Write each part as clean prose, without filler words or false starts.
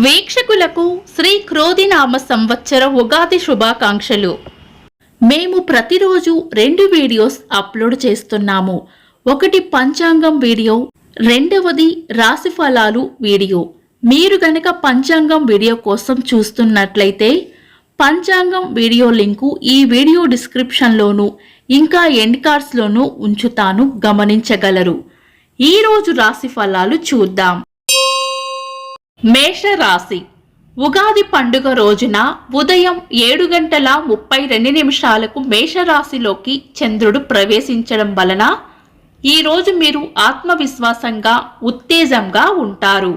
వీక్షకులకు శ్రీ క్రోధినామ సంవత్సర ఉగాది శుభాకాంక్షలు. మేము ప్రతిరోజు 2 వీడియోస్ అప్లోడ్ చేస్తున్నాము. ఒకటి పంచాంగం వీడియో, రెండవది రాశి ఫలాలు వీడియో. మీరు గనక పంచాంగం వీడియో కోసం చూస్తున్నట్లయితే పంచాంగం వీడియో లింకు ఈ వీడియో డిస్క్రిప్షన్లోను ఇంకా ఎండ్ కార్డ్స్లోనూ ఉంచుతాను, గమనించగలరు. ఈరోజు రాశి ఫలాలు చూద్దాం. మేషరాశి. ఉగాది పండుగ రోజున ఉదయం 7:32 మేషరాశిలోకి చంద్రుడు ప్రవేశించడం వలన ఈరోజు మీరు ఆత్మవిశ్వాసంగా ఉత్తేజంగా ఉంటారు.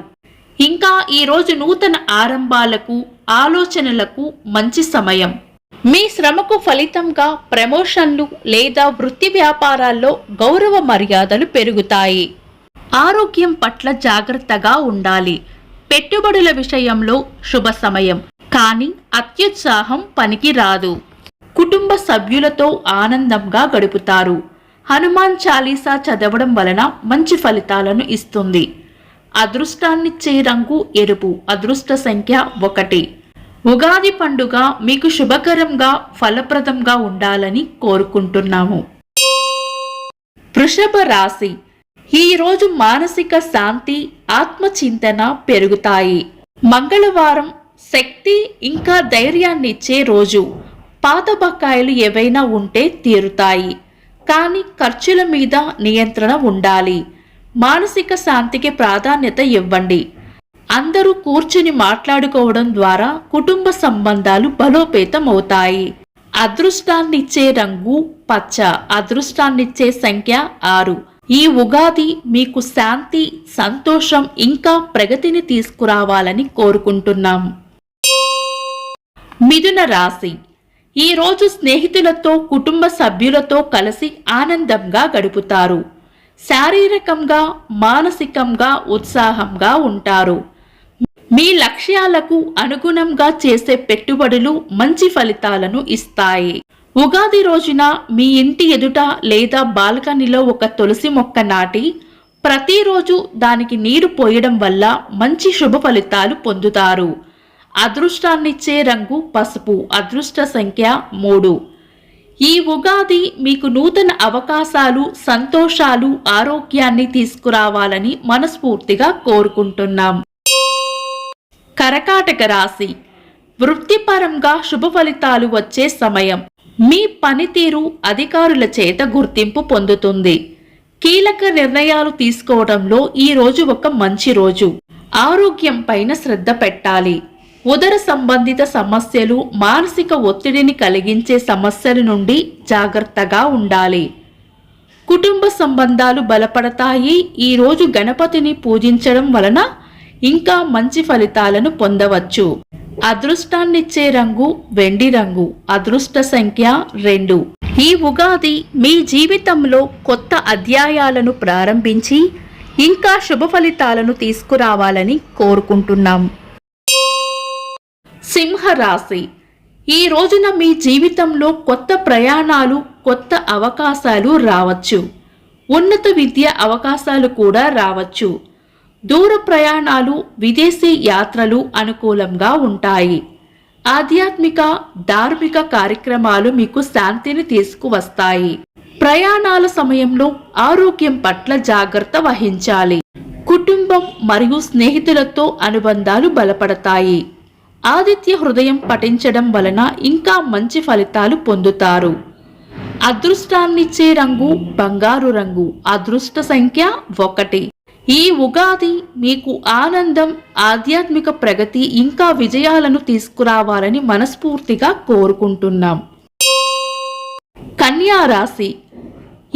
ఇంకా ఈరోజు నూతన ఆరంభాలకు ఆలోచనలకు మంచి సమయం. మీ శ్రమకు ఫలితంగా ప్రమోషన్లు లేదా వృత్తి వ్యాపారాల్లో గౌరవ మర్యాదలు పెరుగుతాయి. ఆరోగ్యం పట్ల జాగ్రత్తగా ఉండాలి. పెట్టుబడుల విషయంలో శుభ సమయం, కానీ అత్యుత్సాహం పనికి రాదు. కుటుంబ సభ్యులతో ఆనందంగా గడుపుతారు. హనుమాన్ చాలీసా చదవడం వలన మంచి ఫలితాలను ఇస్తుంది. అదృష్టాన్నిచ్చే రంగు ఎరుపు. అదృష్ట సంఖ్య 1. ఉగాది పండుగ మీకు శుభకరంగా ఫలప్రదంగా ఉండాలని కోరుకుంటున్నాము. వృషభ రాశి. ఈ రోజు మానసిక శాంతి, ఆత్మచింతన పెరుగుతాయి. మంగళవారం శక్తి ఇంకా ధైర్యాన్ని ఇచ్చే రోజు. పాత బకాయిలు ఏవైనా ఉంటే తీరుతాయి, కానీ ఖర్చుల మీద నియంత్రణ ఉండాలి. మానసిక శాంతికి ప్రాధాన్యత ఇవ్వండి. అందరూ కూర్చుని మాట్లాడుకోవడం ద్వారా కుటుంబ సంబంధాలు బలోపేతం అవుతాయి. అదృష్టాన్నిచ్చే రంగు పచ్చ. అదృష్టాన్నిచ్చే సంఖ్య 6. ఈ ఉగాది మీకు శాంతి, సంతోషం ఇంకా ప్రగతిని తీసుకురావాలని కోరుకుంటున్నాం. మిథున రాశి. ఈ రోజు స్నేహితులతో, కుటుంబ సభ్యులతో కలిసి ఆనందంగా గడుపుతారు. శారీరకంగా, మానసికంగా ఉత్సాహంగా ఉంటారు. మీ లక్ష్యాలకు అనుగుణంగా చేసే పెట్టుబడులు మంచి ఫలితాలను ఇస్తాయి. ఉగాది రోజున మీ ఇంటి ఎదుట లేదా బాల్కనీలో ఒక తులసి మొక్క నాటి ప్రతిరోజు దానికి నీరు పోయడం వల్ల మంచి శుభ ఫలితాలు పొందుతారు. అదృష్టాన్నిచ్చే రంగు పసుపు. అదృష్ట సంఖ్య 3. ఈ ఉగాది మీకు నూతన అవకాశాలు, సంతోషాలు, ఆరోగ్యాన్ని తీసుకురావాలని మనస్ఫూర్తిగా కోరుకుంటున్నాం. కర్కాటక రాశి. వృత్తిపరంగా శుభ ఫలితాలు వచ్చే సమయం. మీ పనితీరు అధికారుల చేత గుర్తింపు పొందుతుంది. కీలక నిర్ణయాలు తీసుకోవడంలో ఈ రోజు ఒక మంచి రోజు. ఆరోగ్యం పైన శ్రద్ధ పెట్టాలి. ఉదర సంబంధిత సమస్యలు, మానసిక ఒత్తిడిని కలిగించే సమస్యల నుండి జాగ్రత్తగా ఉండాలి. కుటుంబ సంబంధాలు బలపడతాయి. ఈ రోజు గణపతిని పూజించడం వలన ఇంకా మంచి ఫలితాలను పొందవచ్చు. అదృష్టాన్నిచ్చే రంగు వెండి రంగు. అదృష్ట సంఖ్య 2. ఈ ఉగాది మీ జీవితంలో కొత్త అధ్యాయాలను ప్రారంభించి ఇంకా శుభ ఫలితాలను తీసుకురావాలని కోరుకుంటున్నాం. సింహరాశి. ఈ రోజున మీ జీవితంలో కొత్త ప్రయాణాలు, కొత్త అవకాశాలు రావచ్చు. ఉన్నత విద్య అవకాశాలు కూడా రావచ్చు. దూర ప్రయాణాలు, విదేశీ యాత్రలు అనుకూలంగా ఉంటాయి. ఆధ్యాత్మిక, ధార్మిక కార్యక్రమాలు మీకు శాంతిని తీసుకువస్తాయి. ప్రయాణాల సమయంలో ఆరోగ్యం పట్ల జాగ్రత్త వహించాలి. కుటుంబం మరియు స్నేహితులతో అనుబంధాలు బలపడతాయి. ఆదిత్య హృదయం పఠించడం వలన ఇంకా మంచి ఫలితాలు పొందుతారు. అదృష్టాన్నిచ్చే రంగు బంగారు రంగు. అదృష్ట సంఖ్య 1. ఈ ఉగాది మీకు ఆనందం, ఆధ్యాత్మిక ప్రగతి ఇంకా విజయాలను తీసుకురావాలని మనస్ఫూర్తిగా కోరుకుంటున్నాం. కన్యా రాశి.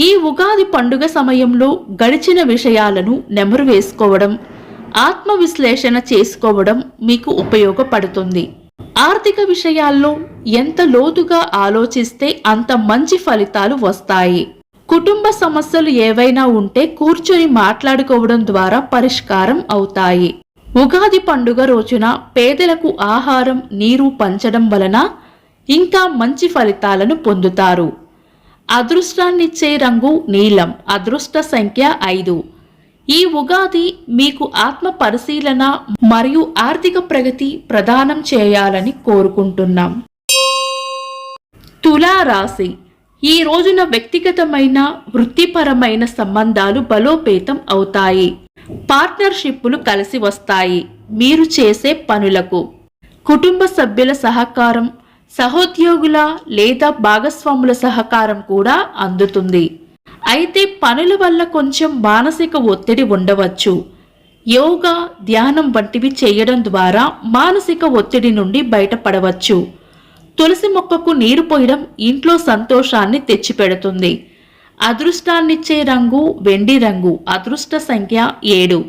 ఈ ఉగాది పండుగ సమయంలో గడిచిన విషయాలను నెమరు వేసుకోవడం, ఆత్మవిశ్లేషణ చేసుకోవడం మీకు ఉపయోగపడుతుంది. ఆర్థిక విషయాల్లో ఎంత లోతుగా ఆలోచిస్తే అంత మంచి ఫలితాలు వస్తాయి. కుటుంబ సమస్యలు ఏవైనా ఉంటే కూర్చొని మాట్లాడుకోవడం ద్వారా పరిష్కారం అవుతాయి. ఉగాది పండుగ రోజున పేదలకు ఆహారం, నీరు పంచడం వలన ఇంకా మంచి ఫలితాలను పొందుతారు. అదృష్టాన్నిచ్చే రంగు నీలం. అదృష్ట సంఖ్య 5. ఈ ఉగాది మీకు ఆత్మ పరిశీలన మరియు ఆర్థిక ప్రగతి ప్రదానం చేయాలని కోరుకుంటున్నాం. తులా రాశి ఈ రోజున వ్యక్తిగతమైన వృత్తిపరమైన సంబంధాలు బలోపేతం అవుతాయి. పార్ట్నర్షిప్లు కలిసి వస్తాయి. మీరు చేసే పనులకు కుటుంబ సభ్యుల సహకారం, సహోద్యోగుల లేదా భాగస్వాముల సహకారం కూడా అందుతుంది. అయితే పనుల వల్ల కొంచెం మానసిక ఒత్తిడి ఉండవచ్చు. యోగా, ధ్యానం వంటివి చేయడం ద్వారా మానసిక ఒత్తిడి నుండి బయటపడవచ్చు. తులసి మొక్కకు నీరు పోయడం ఇంట్లో సంతోషాన్ని తెచ్చిపెడుతుంది. అదృష్టాన్నిచ్చే రంగు వెండి రంగు. అదృష్ట సంఖ్య 7.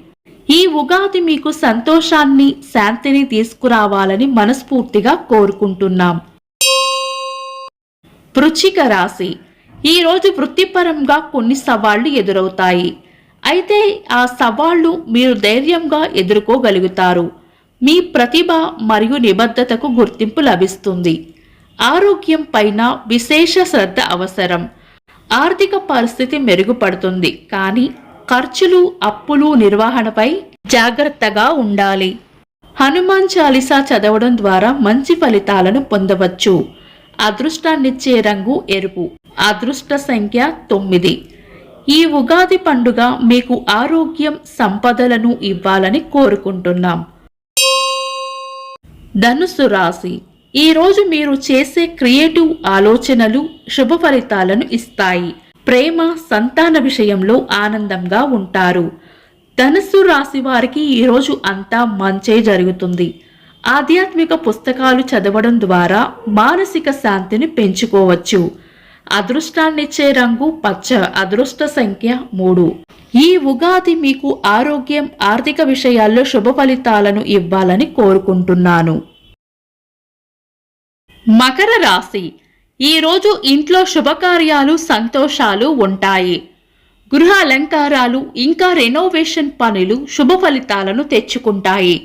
ఈ ఉగాది మీకు సంతోషాన్ని, శాంతిని తీసుకురావాలని మనస్ఫూర్తిగా కోరుకుంటున్నాం. వృశ్చిక రాశి ఈ రోజు వృత్తిపరంగా కొన్ని సవాళ్లు ఎదురవుతాయి. అయితే ఆ సవాళ్లు మీరు ధైర్యంగా ఎదుర్కోగలుగుతారు. మీ ప్రతిభ మరియు నిబద్ధతకు గుర్తింపు లభిస్తుంది. ఆరోగ్యం పైన విశేష శ్రద్ధ అవసరం. ఆర్థిక పరిస్థితి మెరుగుపడుతుంది, కానీ ఖర్చులు, అప్పులు నిర్వహణపై జాగ్రత్తగా ఉండాలి. హనుమాన్ చాలీసా చదవడం ద్వారా మంచి ఫలితాలను పొందవచ్చు. అదృష్టాన్నిచ్చే రంగు ఎరుపు. అదృష్ట సంఖ్య 9. ఈ ఉగాది పండుగ మీకు ఆరోగ్యం, సంపదలను ఇవ్వాలని కోరుకుంటున్నాం. ధనుస్సు రాశి ఈ రోజు మీరు చేసే క్రియేటివ్ ఆలోచనలు శుభ ఫలితాలను ఇస్తాయి. ప్రేమ, సంతాన విషయంలో ఆనందంగా ఉంటారు. ధనుస్సు రాశి వారికి ఈరోజు అంతా మంచే జరుగుతుంది. ఆధ్యాత్మిక పుస్తకాలు చదవడం ద్వారా మానసిక శాంతిని పెంచుకోవచ్చు. అదృష్టాన్నిచ్చే రంగు పచ్చ. అదృష్ట సంఖ్య 3. ఈ ఉగాది మీకు ఆరోగ్యం, ఆర్థిక విషయాల్లో శుభ ఫలితాలను ఇవ్వాలని కోరుకుంటున్నాను. మకర రాశి ఈ రోజు ఇంట్లో శుభకార్యాలు, సంతోషాలు ఉంటాయి. గృహ అలంకారాలు ఇంకా రెనోవేషన్ పనులు శుభ ఫలితాలను తెచ్చుకుంటాయి.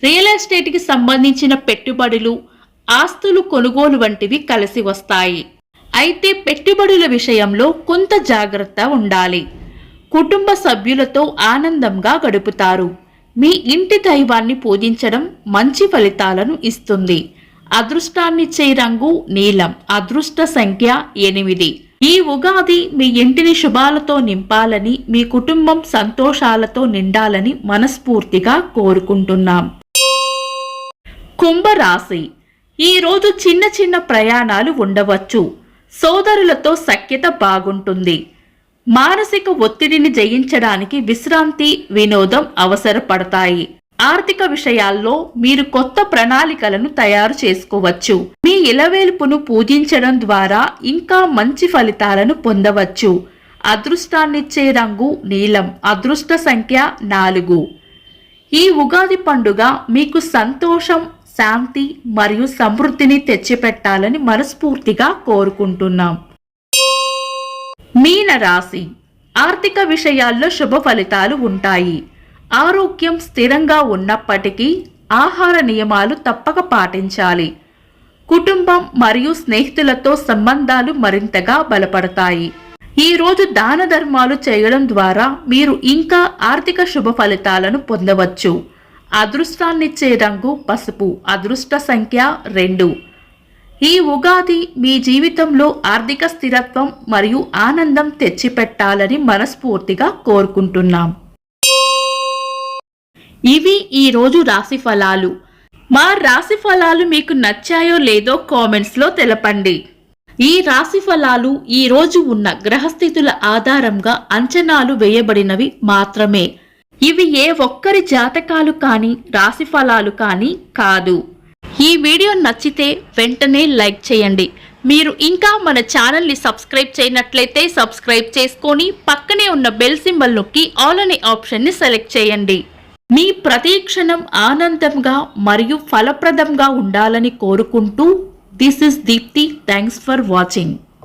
రియల్ ఎస్టేట్కి సంబంధించిన పెట్టుబడులు, ఆస్తులు కొనుగోలు వంటివి కలిసి వస్తాయి. అయితే పెట్టుబడుల విషయంలో కొంత జాగ్రత్త ఉండాలి. కుటుంబ సభ్యులతో ఆనందంగా గడుపుతారు. మీ ఇంటి దైవాన్ని పూజించడం మంచి ఫలితాలను ఇస్తుంది. అదృష్టాన్నిచ్చే రంగు నీలం. అదృష్ట సంఖ్య 8. ఈ ఉగాది మీ ఇంటిని శుభాలతో నింపాలని, మీ కుటుంబం సంతోషాలతో నిండాలని మనస్ఫూర్తిగా కోరుకుంటున్నాం. కుంభరాశి ఈ రోజు చిన్న చిన్న ప్రయాణాలు ఉండవచ్చు. సోదరులతో సఖ్యత బాగుంటుంది. మానసిక ఒత్తిడిని జయించడానికి విశ్రాంతి, వినోదం అవసరపడతాయి. ఆర్థిక విషయాల్లో మీరు కొత్త ప్రణాళికలను తయారు చేసుకోవచ్చు. మీ ఇలవేల్పును పూజించడం ద్వారా ఇంకా మంచి ఫలితాలను పొందవచ్చు. అదృష్టాన్నిచ్చే రంగు నీలం. అదృష్ట సంఖ్య 4. ఈ ఉగాది పండుగ మీకు సంతోషం, శాంతి మరియు సమృద్ధిని తెచ్చిపెట్టాలని మనస్ఫూర్తిగా కోరుకుంటున్నాం. మీన రాశి ఆర్థిక విషయాల్లో శుభ ఫలితాలు ఉంటాయి. ఆరోగ్యం స్థిరంగా ఉన్నప్పటికీ ఆహార నియమాలు తప్పక పాటించాలి. కుటుంబం మరియు స్నేహితులతో సంబంధాలు మరింతగా బలపడతాయి. ఈ రోజు దాన ధర్మాలు చేయడం ద్వారా మీరు ఇంకా ఆర్థిక శుభ ఫలితాలను పొందవచ్చు. అదృష్టాన్నిచ్చే రంగు పసుపు. అదృష్ట సంఖ్య 2. ఈ ఉగాది మీ జీవితంలో ఆర్థిక స్థిరత్వం మరియు ఆనందం తెచ్చిపెట్టాలని మనస్ఫూర్తిగా కోరుకుంటున్నాం. ఇవి ఈ రోజు రాశి ఫలాలు. మా రాశి ఫలాలు మీకు నచ్చాయో లేదో కామెంట్స్లో తెలపండి. ఈ రాశి ఫలాలు ఈ రోజు ఉన్న గ్రహస్థితుల ఆధారంగా అంచనాలు వేయబడినవి మాత్రమే. ఇవి ఏ ఒక్కరి జాతకాలు కానీ రాశి ఫలాలు కానీ కాదు. ఈ వీడియో నచ్చితే వెంటనే లైక్ చేయండి. మీరు ఇంకా మన ఛానల్ని సబ్స్క్రైబ్ చేయనట్లయితే సబ్స్క్రైబ్ చేసుకొని పక్కనే ఉన్న బెల్ సింబల్ నొక్కి ఆల్ అనే ఆప్షన్ని సెలెక్ట్ చేయండి. మీ ప్రతి క్షణం ఆనందంగా మరియు ఫలప్రదంగా ఉండాలని కోరుకుంటూ this is Deepti. Thanks for watching.